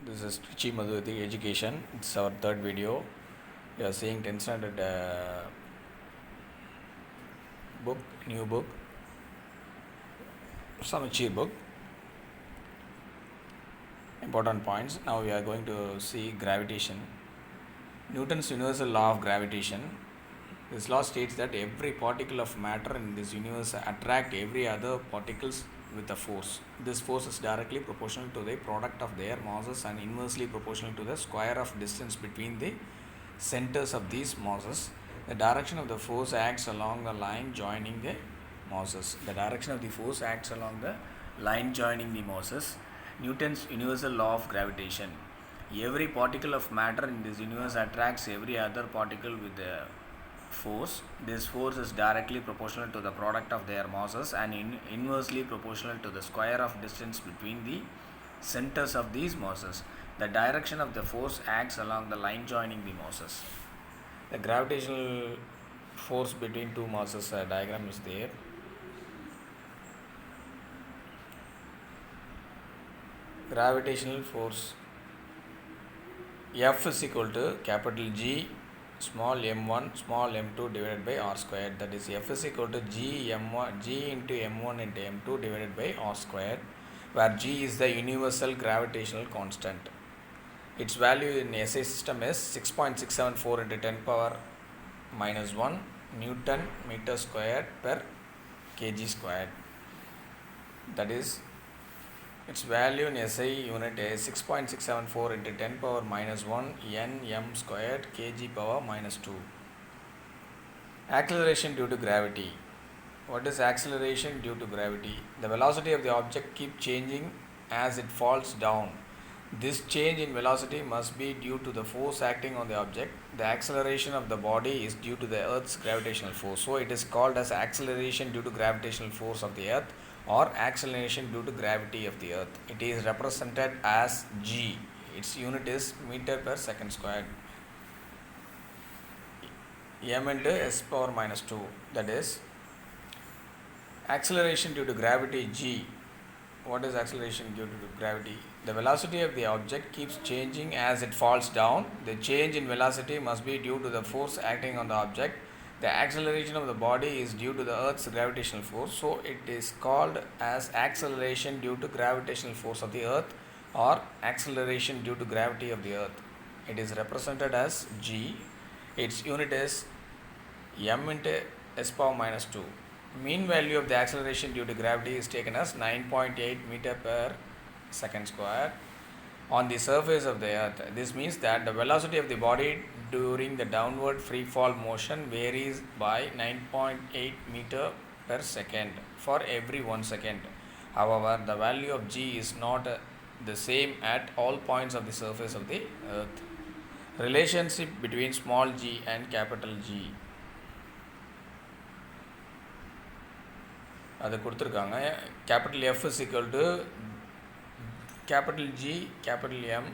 This is Trichy Madhurati Education. It's our third video. We are seeing 10th standard book, new book, Samachir book. Important points. Now we are going to see gravitation. Newton's universal law of gravitation. This law states that every particle of matter in this universe attract every other particles with a force. This force is directly proportional to the product of their masses and inversely proportional to the square of distance between the centers of these masses. The direction of the force acts along the line joining the masses. The direction of the force acts along the line joining the masses. Newton's universal law of gravitation. Every particle of matter in this universe attracts every other particle with a force. This force is directly proportional to the product of their masses and inversely proportional to the square of distance between the centers of these masses. The direction of the force acts along the line joining the masses. The gravitational force between two masses diagram is there. Gravitational force F is equal to capital G small m1 small m2 divided by r squared. That is F is equal to G into m1 into m2 divided by r squared, where G is the universal gravitational constant. Its value in SI system is 6.674 into 10 power minus 1 Newton meter squared per kg squared. That is, its value in SI unit is 6.674 into 10 power minus 1 Nm squared kg power minus 2. Acceleration due to gravity. What is acceleration due to gravity? The velocity of the object keeps changing as it falls down. This change in velocity must be due to the force acting on the object. The acceleration of the body is due to the Earth's gravitational force. So it is called as acceleration due to gravitational force of the Earth, or acceleration due to gravity of the Earth. It is represented as G. Its unit is meter per second squared. M into s power minus 2. That is acceleration due to gravity G. What is acceleration due to gravity? The velocity of the object keeps changing as it falls down. The change in velocity must be due to the force acting on the object. The acceleration of the body is due to the Earth's gravitational force, so it is called as acceleration due to gravitational force of the Earth, or acceleration due to gravity of the Earth. It is represented as G. Its unit is m into s power minus 2. Mean value of the acceleration due to gravity is taken as 9.8 meter per second square on the surface of the Earth. This means that the velocity of the body during the downward free fall motion varies by 9.8 meter per second for every 1 second. However, the value of G is not the same at all points of the surface of the Earth. Relationship between small g and capital G. அது கொடுத்துருக்காங்க. Capital F is equal to capital G capital M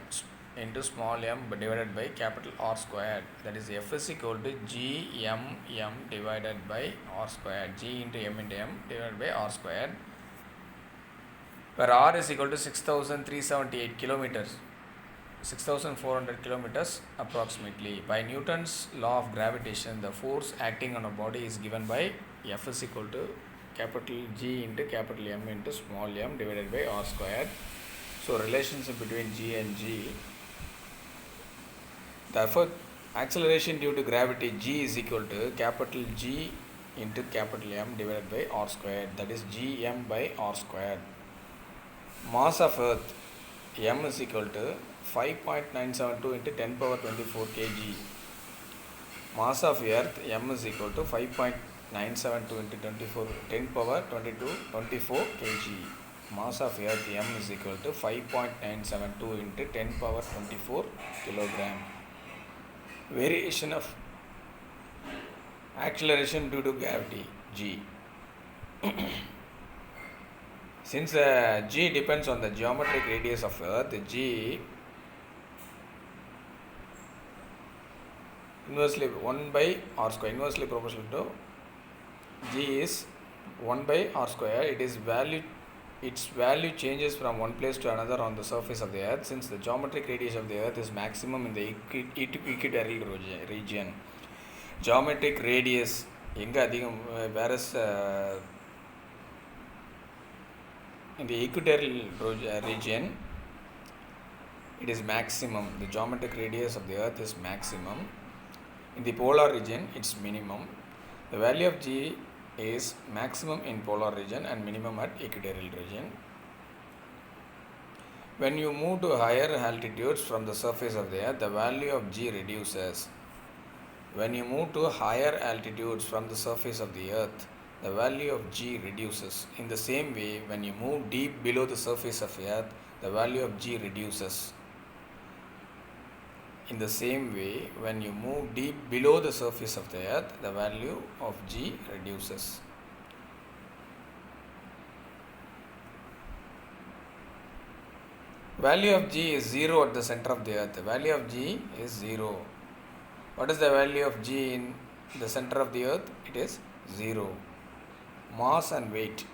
into small m divided by capital R squared. That is, F is equal to G m divided by R squared. G into m divided by R squared, where R is equal to 6,378 kilometers, 6,400 kilometers approximately. By Newton's law of gravitation, the force acting on a body is given by F is equal to capital G into capital M into small m divided by R squared. So relationship between G and G. Therefore, acceleration due to gravity G is equal to capital G into capital M divided by R squared. That is Gm by R squared. Mass of Earth M is equal to 5.972 into 10 power 24 kg. Mass of Earth M is equal to 5.972 into 10 power 24 kg. Mass of Earth M is equal to 5.972 into 10 power 24 kilogram. Variation of acceleration due to gravity G. Since G depends on the geometric radius of Earth, G inversely 1 by r square, inversely proportional to G is 1 by r square. It is value its value changes from one place to another on the surface of the earth since the geometric radius of the earth is maximum in the equatorial region. Geometric radius எங்க அதிகம் whereas in the equatorial region it is maximum. The geometric radius of the earth is maximum. In the polar region it's minimum. The value of G is maximum in polar region and minimum at equatorial region. When you move to higher altitudes from the surface of the earth, the value of G reduces. When you move to higher altitudes from the surface of the earth, the value of G reduces. In the same way, when you move deep below the surface of the earth, the value of G reduces. In the same way, when you move deep below the surface of the earth, the value of G reduces. Value of G is 0 at the center of the earth. The value of G is 0. What is the value of G in the center of the earth? It is 0. Mass and weight.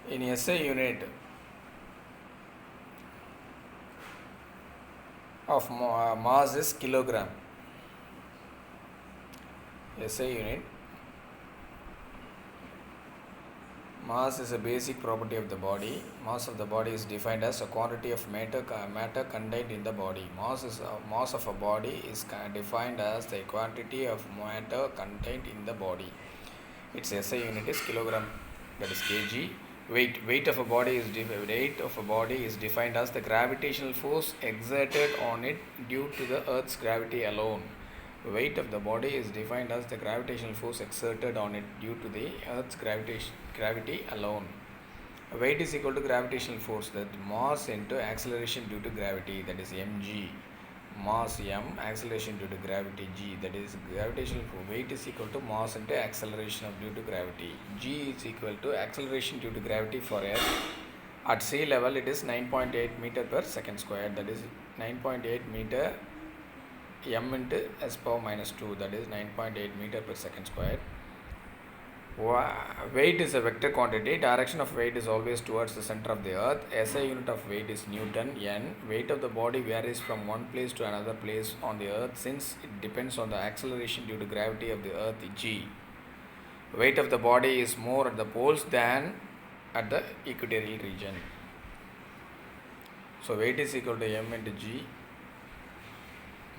In SI unit of mass is kilogram. SI unit. Mass is a basic property of the body. Mass of the body is defined as a quantity of matter contained in the body. Mass of a body is defined as the quantity of matter contained in the body. Its SI unit is kilogram, that is kg. Weight of a body is defined as the gravitational force exerted on it due to the Earth's gravity alone. Weight of the body is defined as the gravitational force exerted on it due to the Earth's gravity alone. Weight is equal to gravitational force, that mass into acceleration due to gravity, that is mg. Mass m, acceleration due to gravity g, that is gravitational force. Weight is equal to mass into acceleration due to gravity. G is equal to acceleration due to gravity for Earth. At sea level it is 9.8 meter per second square, that is 9.8 meter m into s power minus 2, that is 9.8 meter per second square. Weight is a vector quantity. Direction of weight is always towards the center of the earth. SI unit of weight is Newton. N. Weight of the body varies from one place to another place on the earth since it depends on the acceleration due to gravity of the earth, G. Weight of the body is more at the poles than at the equatorial region. So weight is equal to m into g,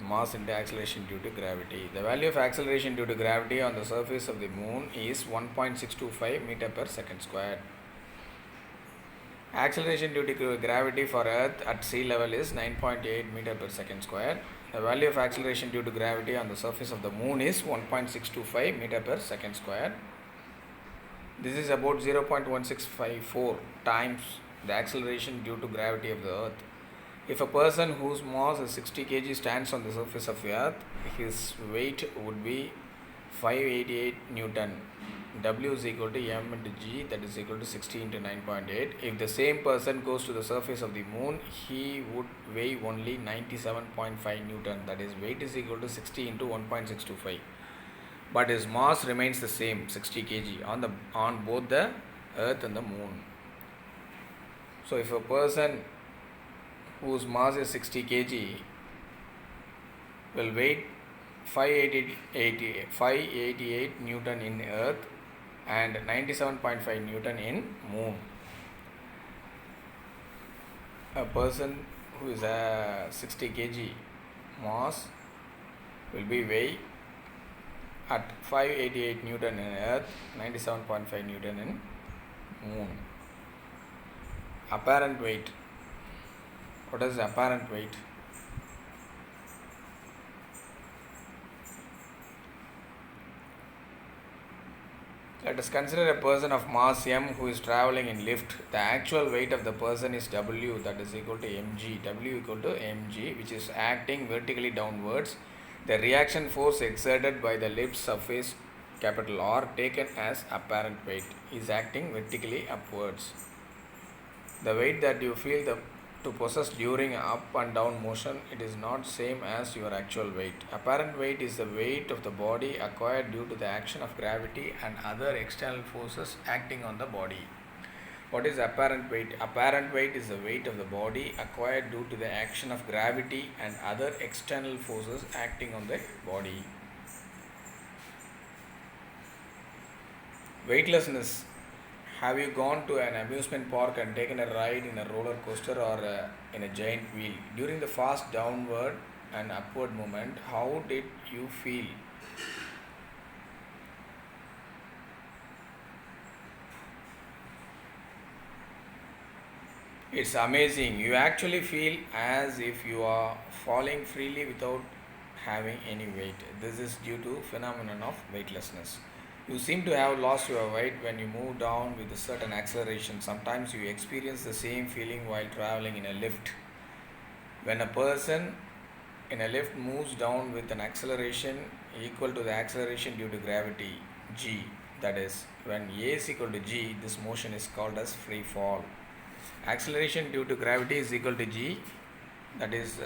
mass into acceleration due to gravity. The value of acceleration due to gravity on the surface of the moon is 1.625 meter per second square. Acceleration due to gravity for Earth at sea level is 9.8 meter per second square. The value of acceleration due to gravity on the surface of the moon is 1.625 meter per second square. This is about 0.1654 times the acceleration due to gravity of the Earth. If a person whose mass is 60 kg stands on the surface of the earth, his weight would be 588 Newton. W is equal to m into g, that is equal to 60 into 9.8. If the same person goes to the surface of the moon, he would weigh only 97.5 Newton, that is weight is equal to 60 into 1.625. But his mass remains the same, 60 kg on both the earth and the moon. So if a person whose mass is 60 kg will weigh 588 Newton in earth and 97.5 Newton in moon. A person who is a 60 kg mass will be weigh at 588 Newton in earth, 97.5 Newton in moon. Apparent weight. What is the apparent weight? Let us consider a person of mass m who is traveling in lift. The actual weight of the person is W, that is equal to mg. W equal to mg, which is acting vertically downwards. The reaction force exerted by the lift surface capital R, taken as apparent weight, is acting vertically upwards. The weight that you feel to possess during up and down motion, it is not same as your actual weight. Apparent weight is the weight of the body acquired due to the action of gravity and other external forces acting on the body. What is apparent weight? Apparent weight is the weight of the body acquired due to the action of gravity and other external forces acting on the body. Weightlessness. Have you gone to an amusement park and taken a ride in a roller coaster or in a giant wheel? During the fast downward and upward movement, how did you feel? It's amazing. You actually feel as if you are falling freely without having any weight. This is due to phenomenon of weightlessness. You seem to have lost your weight when you move down with a certain acceleration. Sometimes you experience the same feeling while traveling in a lift. When a person in a lift moves down with an acceleration equal to the acceleration due to gravity, g, that is, when a is equal to g, this motion is called as free fall. Acceleration due to gravity is equal to g, that is,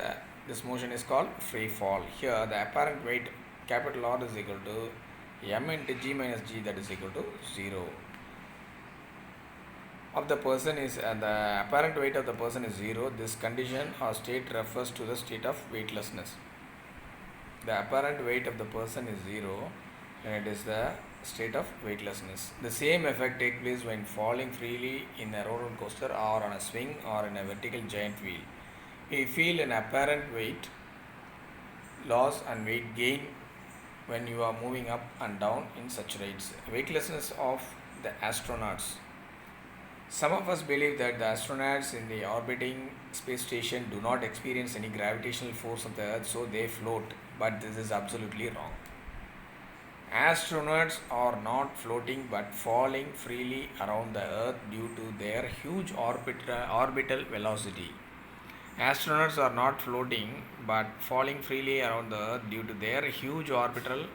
this motion is called free fall. Here the apparent weight capital R is equal to m into g minus g, that is equal to 0. Of the person is the apparent weight of the person is 0. This condition or state refers to the state of weightlessness. The apparent weight of the person is 0 and it is the state of weightlessness. The same effect takes place when falling freely in a roller coaster or on a swing or in a vertical giant wheel. We feel an apparent weight loss and weight gain when you are moving up and down in such rides. Weightlessness of the astronauts. Some of us believe that the astronauts in the orbiting space station do not experience any gravitational force of the earth, so they float, but this is absolutely wrong. Astronauts are not floating but falling freely around the earth due to their huge orbital velocity. Astronauts are not floating but falling freely around the earth due to their huge orbital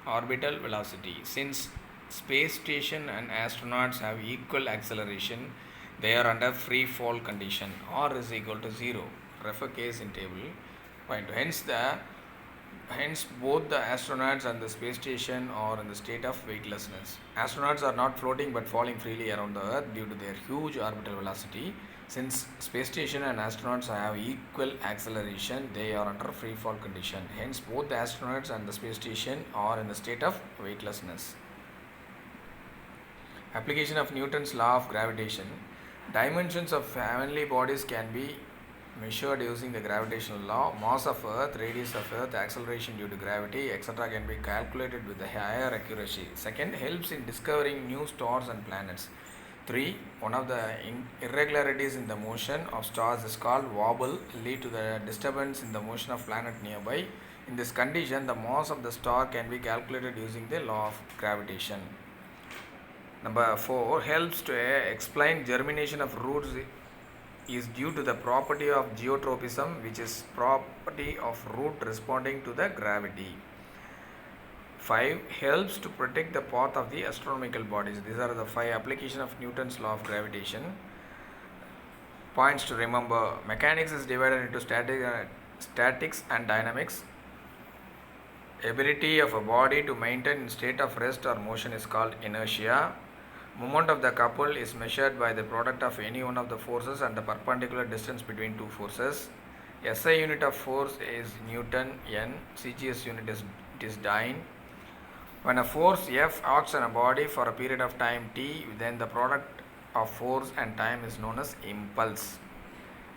velocity. Since space station and astronauts have equal acceleration, they are under free fall condition. R is equal to 0. Refer case in table. Point. Hence, both the astronauts and the space station are in the state of weightlessness. Astronauts are not floating but falling freely around the earth due to their huge orbital velocity. Since space station and astronauts have equal acceleration, they are under free fall condition. Hence, both the astronauts and the space station are in the state of weightlessness. Application of Newton's law of gravitation. Dimensions of heavenly bodies can be measured using the gravitational law. Mass of earth, radius of earth, acceleration due to gravity, etc. can be calculated with a higher accuracy. Second, helps in discovering new stars and planets. 3. One of the irregularities in the motion of stars is called wobble, lead to the disturbance in the motion of planet nearby. In this condition, the mass of the star can be calculated using the law of gravitation. Number 4, helps to explain germination of roots is due to the property of geotropism, which is property of root responding to the gravity. 5, helps to protect the path of the astronomical bodies. These are the 5 applications of Newton's law of gravitation. Points to remember. Mechanics is divided into statics and dynamics. Ability of a body to maintain in state of rest or motion is called inertia. Moment of the couple is measured by the product of any one of the forces and the perpendicular distance between two forces. SI unit of force is Newton, N. CGS unit is dyne. When a force F acts on a body for a period of time t, then the product of force and time is known as impulse.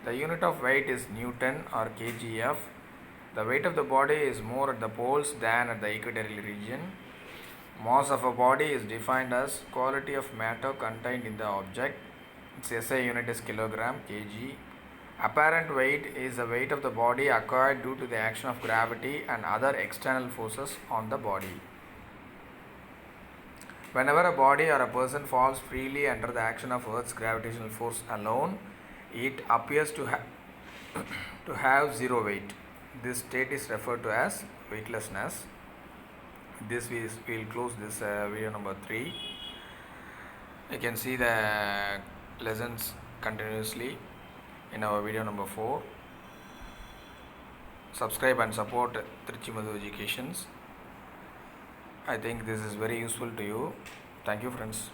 The unit of weight is Newton or kgf. The weight of the body is more at the poles than at the equatorial region. Mass of a body is defined as quality of matter contained in the object. Its SI unit is kilogram, kg. Apparent weight is the weight of the body acquired due to the action of gravity and other external forces on the body. Whenever a body or a person falls freely under the action of Earth's gravitational force alone, it appears to have zero weight. This state is referred to as weightlessness. This we will close this video number 3. You can see the lessons continuously. in our video number 4. Subscribe and support Trichy Madhu Educations. I think this is very useful to you. Thank you, friends.